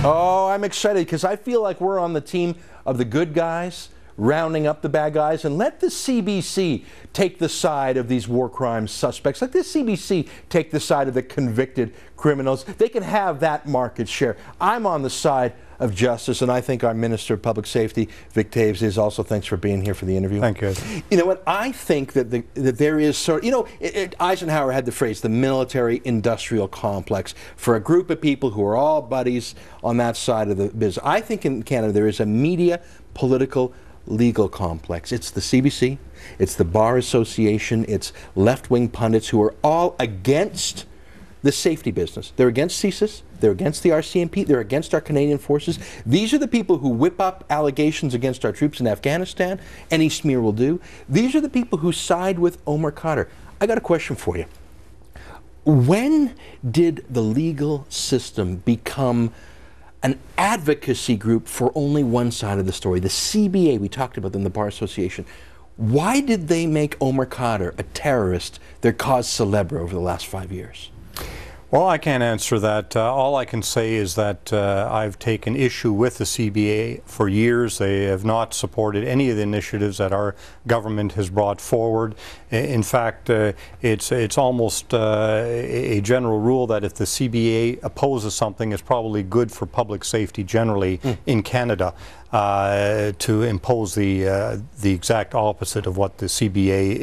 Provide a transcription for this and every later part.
Oh, I'm excited because I feel like we're on the team of the good guys, rounding up the bad guys, and let the CBC take the side of these war crime suspects. Let the CBC take the side of the convicted criminals. They can have that market share. I'm on the side of justice, and I think our Minister of Public Safety, Vic Toews, is also. Thanks for being here for the interview. Thank you. You know what? I think that that there is sort of, Eisenhower had the phrase, the military-industrial complex, for a group of people who are all buddies on that side of the business. I think in Canada there is a media, political, legal complex. It's the CBC, it's the Bar Association, it's left-wing pundits who are all against the safety business. They're against CSIS, they're against the RCMP, they're against our Canadian forces. These are the people who whip up allegations against our troops in Afghanistan. Any smear will do. These are the people who side with Omar Khadr. I got a question for you. When did the legal system become an advocacy group for only one side of the story? The CBA, we talked about them, the Bar Association. Why did they make Omar Khadr a terrorist, their cause célèbre over the last 5 years? Well, I can't answer that. All I can say is that I've taken issue with the CBA for years. They have not supported any of the initiatives that our government has brought forward. In fact, it's almost a general rule that if the CBA opposes something, it's probably good for public safety generally in Canada. To impose the exact opposite of what the CBA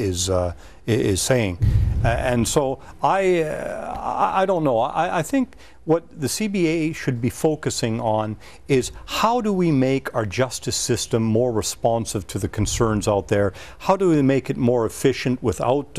is saying, and so I don't know. I think what the CBA should be focusing on is how do we make our justice system more responsive to the concerns out there? How do we make it more efficient without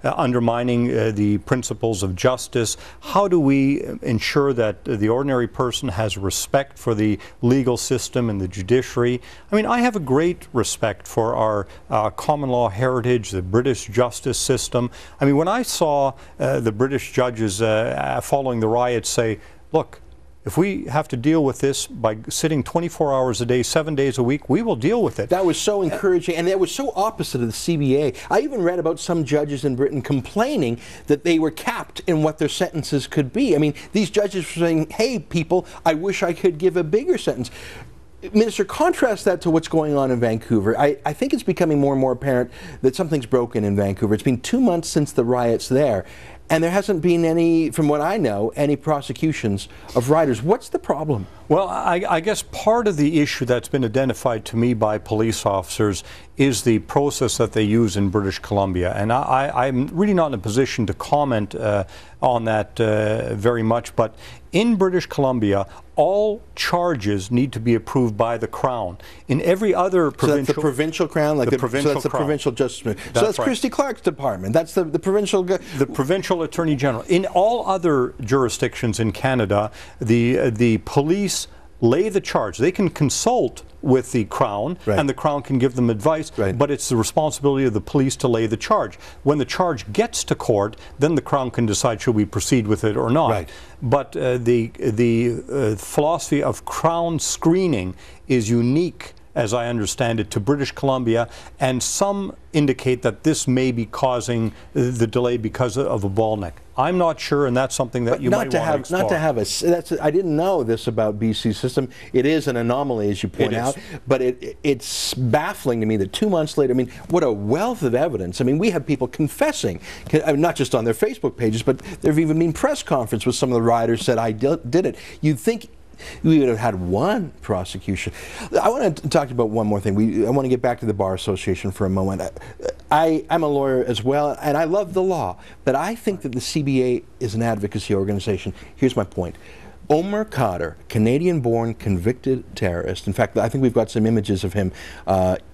undermining the principles of justice? How do we ensure that the ordinary person has respect for the legal system and the judiciary? I mean, I have a great respect for our common law heritage, the British justice system. I mean, when I saw the British judges following the riots say, look, if we have to deal with this by sitting 24 hours a day, 7 days a week, we will deal with it. That was so encouraging, and that was so opposite of the CBA. I even read about some judges in Britain complaining that they were capped in what their sentences could be. I mean, these judges were saying, hey, people, I wish I could give a bigger sentence. Minister, contrast that to what's going on in Vancouver. I think it's becoming more and more apparent that something's broken in Vancouver. It's been 2 months since the riots there, and there hasn't been any, from what I know, any prosecutions of rioters. What's the problem? Well, I guess part of the issue that's been identified to me by police officers is the process that they use in British Columbia. And I'm really not in a position to comment on that very much, but in British Columbia, all charges need to be approved by the Crown. In every other provincial... So that's the provincial Crown? Like so that's the provincial Justice... So that's right. Christy Clark's department. That's the provincial... The provincial Attorney General. In all other jurisdictions in Canada, the police lay the charge. They can consult with the Crown, right, and the Crown can give them advice, right, but it's the responsibility of the police to lay the charge. When the charge gets to court, then the Crown can decide should we proceed with it or not. Right. But the philosophy of Crown screening is unique, as I understand it, to British Columbia, and some indicate that this may be causing the delay because of a bottleneck. I'm not sure, and that's something that you might want to explore. Not to have a... I didn't know this about BC's system. It is an anomaly, as you point out, but it's baffling to me that 2 months later, I mean, what a wealth of evidence. I mean, we have people confessing, not just on their Facebook pages, but there have even been press conferences with some of the rioters said, I did it. You'd think we would have had one prosecution. I want to talk about one more thing. I want to get back to the Bar Association for a moment. I'm a lawyer as well, and I love the law, but I think that the CBA is an advocacy organization. Here's my point. Omar Khadr, Canadian-born convicted terrorist. In fact, I think we've got some images of him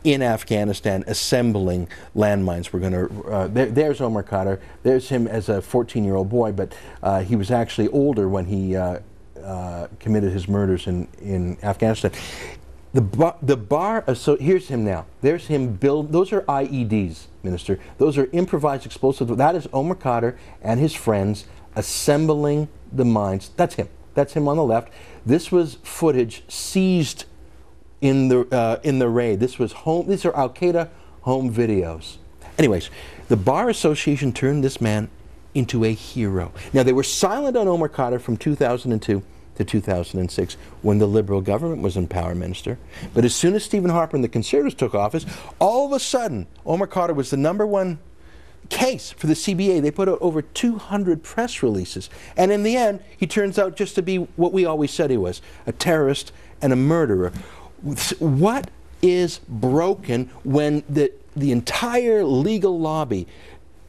in Afghanistan assembling landmines. We're going to. There's Omar Khadr. There's him as a 14-year-old boy, but he was actually older when he committed his murders in Afghanistan. The bar, so here's him now. There's him those are IEDs, Minister. Those are improvised explosives. That is Omar Khadr and his friends assembling the mines. That's him. That's him on the left. This was footage seized in the raid. This was these are Al-Qaeda home videos. Anyways, the Bar Association turned this man into a hero. Now, they were silent on Omar Khadr from 2002 to 2006 when the Liberal government was in power, Minister. But as soon as Stephen Harper and the Conservatives took office, all of a sudden, Omar Khadr was the #1 case for the CBA. They put out over 200 press releases. And in the end, he turns out just to be what we always said he was, a terrorist and a murderer. What is broken when the entire legal lobby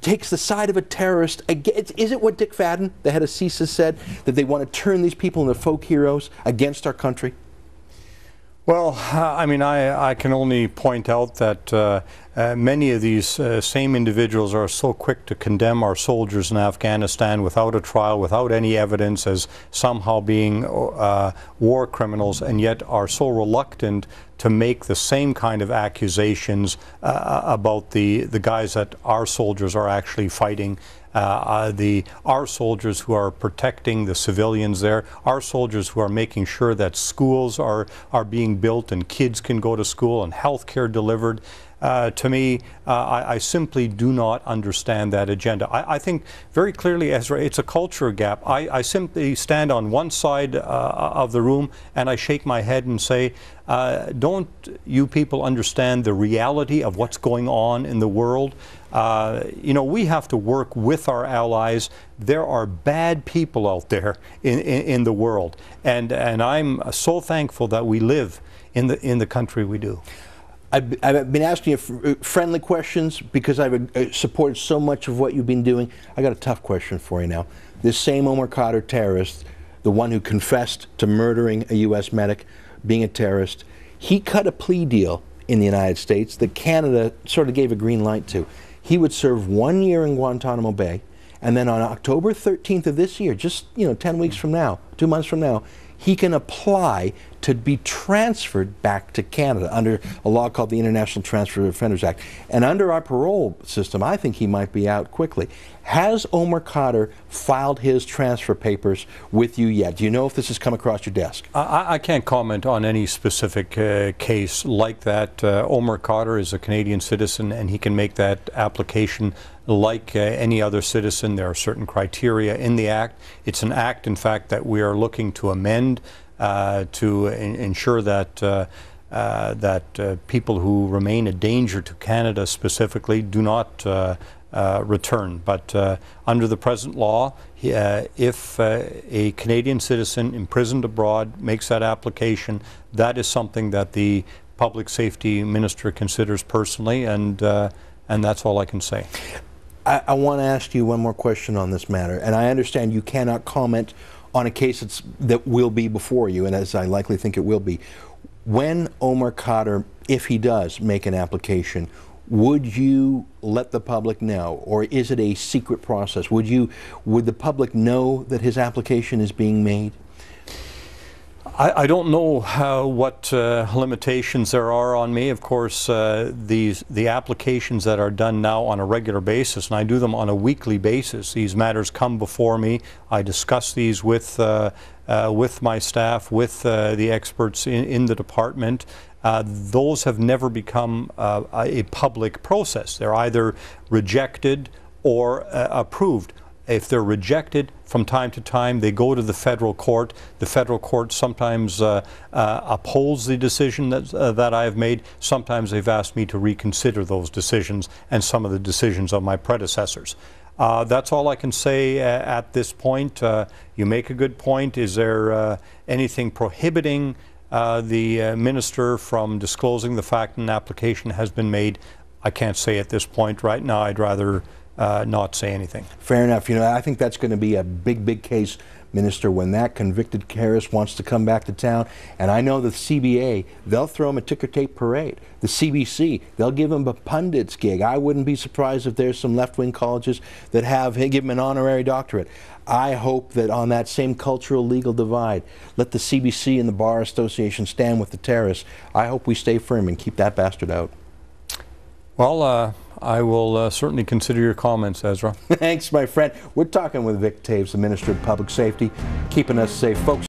takes the side of a terrorist? Is it what Dick Fadden, the head of CISA, said, that they want to turn these people into folk heroes against our country? Well, I mean, I can only point out that many of these same individuals are so quick to condemn our soldiers in Afghanistan without a trial, without any evidence, as somehow being war criminals, and yet are so reluctant to make the same kind of accusations about the guys that our soldiers are actually fighting. Our soldiers who are protecting the civilians there, our soldiers who are making sure that schools are being built and kids can go to school and health care delivered. To me, I simply do not understand that agenda. I think very clearly, Ezra, it's a culture gap. I simply stand on one side of the room and I shake my head and say, don't you people understand the reality of what's going on in the world? You know, we have to work with our allies. There are bad people out there in the world, and I'm so thankful that we live in the country we do. I've been asking you friendly questions because I've supported so much of what you've been doing. I got a tough question for you now. This same Omar Khadr terrorist, the one who confessed to murdering a U.S. medic, being a terrorist, he cut a plea deal in the United States that Canada sort of gave a green light to. He would serve 1 year in Guantanamo Bay, and then on October 13th of this year, just 10 weeks from now, 2 months from now, he can apply to be transferred back to Canada under a law called the International Transfer of Offenders Act. And under our parole system, I think he might be out quickly. Has Omar Khadr filed his transfer papers with you yet? Do you know if this has come across your desk? I can't comment on any specific case like that. Omar Khadr is a Canadian citizen and he can make that application like any other citizen. There are certain criteria in the Act. It's an Act, in fact, that we are looking to amend to ensure that people who remain a danger to Canada specifically do not return. But under the present law, if a Canadian citizen imprisoned abroad makes that application, that is something that the Public Safety Minister considers personally, and that's all I can say. I want to ask you one more question on this matter, and I understand you cannot comment on a case that will be before you, and as I likely think it will be. When Omar Khadr, if he does make an application, would you let the public know, or is it a secret process? Would the public know that his application is being made? I don't know what limitations there are on me. Of course, the applications that are done now on a regular basis, and I do them on a weekly basis, these matters come before me. I discuss these with my staff, with the experts in the department. Those have never become a public process. They're either rejected or approved. If they're rejected, from time to time they go to the federal court. The federal court sometimes upholds the decision that I've made. Sometimes they've asked me to reconsider those decisions and some of the decisions of my predecessors. That's all I can say at this point. You make a good point. Is there anything prohibiting the minister from disclosing the fact an application has been made? I can't say at this point. Right now, I'd rather not say anything. Fair enough. You know, I think that's going to be a big case, Minister, when that convicted terrorist wants to come back to town. And I know the CBA, they'll throw him a ticker tape parade. The CBC, they'll give him a pundit's gig. I wouldn't be surprised if there's some left-wing colleges that give him an honorary doctorate. I hope that on that same cultural legal divide, let the CBC and the Bar Association stand with the terrorists. I hope we stay firm and keep that bastard out. Well, I will certainly consider your comments, Ezra. Thanks, my friend. We're talking with Vic Toews, the Minister of Public Safety, keeping us safe. Folks,